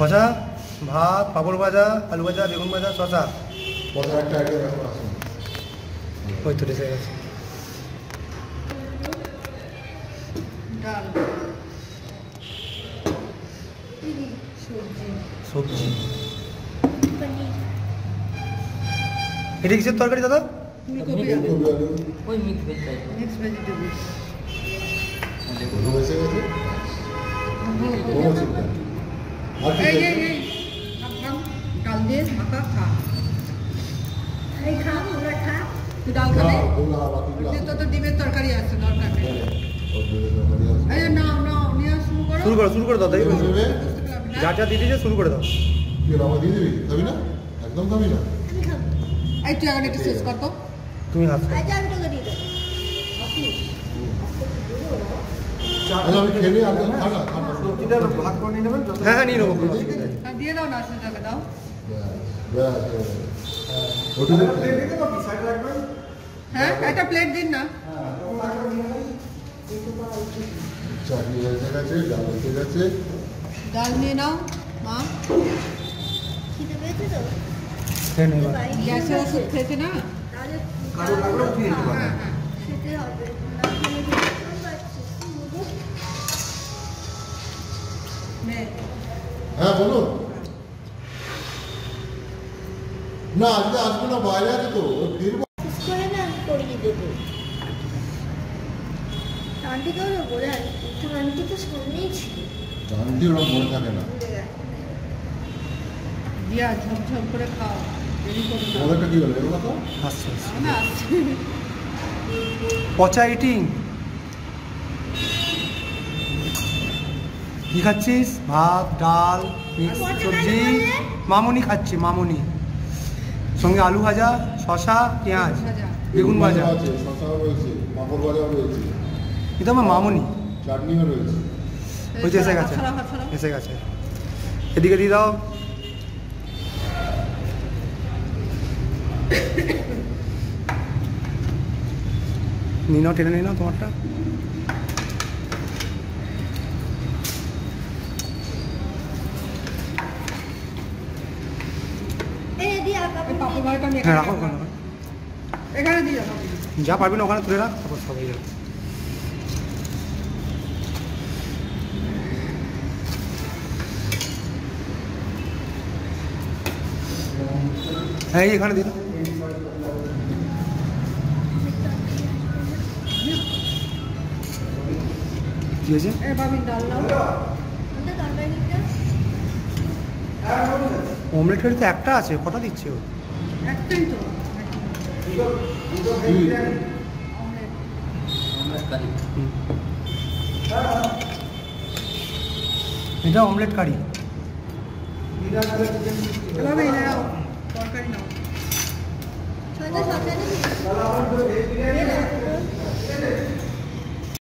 শশা, ভাত, পাঁপড় ভাজা, আলু ভাজা, বেগুন ভাজা, শশা। ওই তো এসে গেছে। সবজি। এটা কিসের তরকারি দাদা? ডাল দিয়ে মাখা খা, ডাল খাবে তো ডিমের তরকারি আছে, দরকার নেই। শুরু করে দাও তাই যা যা দিয়ে দিয়েছে শুরু করে দাও। একদম খাবি না? এই তুই এখন একটু শেষ কর তো। তুমি হাত হ্যাঁ নিয়ে নেবো। দিয়ে দাও না, সেটাকে দাও। হ্যাঁ একটা প্লেট দিন না। চাটনি এসে গেছে, ডাল এসে গেছে। ডাল নিয়ে নাও মা। গ্যাসের ওষুধ খেয়েছে না? হ্যাঁ বলুন। না আজকে আসবো না, বাইরে আছে তো, ফিরবো। আন্টি ওরা মনে থাকে না। দিয়া ঝপঝপ করে খাও, দেরি করো না। ওদেরটা কি হলো? এগুলো তো পচা ইটিং। কি খাচ্ছিস? ভাত, ডাল, মিক্স সবজি। মামুনি খাচ্ছি, মামুনি। সঙ্গে আলু ভাজা, শশা, পেঁয়াজ, বেগুন ভাজা আছে, শশাও রয়েছে, পাঁপড় ভাজাও রয়েছে। এটা আমার মামুনি। চাটনিও রয়েছে। ওই যে এসে গেছে, এসে গেছে। এদিকে দিয়ে দাও। নিয়ে নাও, টেনে নিয়ে নাও তোমারটা। হ্যাঁ রাখো ওখানে, এখানে দিয়ে দাও। যা পারবি না ওখানে তুলে রাখ, তারপর সবাই যাবে। হ্যাঁ এখানে দিন। কি হয়েছে? অমলেট কারি তো একটা আছে, কটা দিচ্ছে ও? একটাই তো। এটা অমলেট কারি। এভাবে নাও, তরকারি নাও।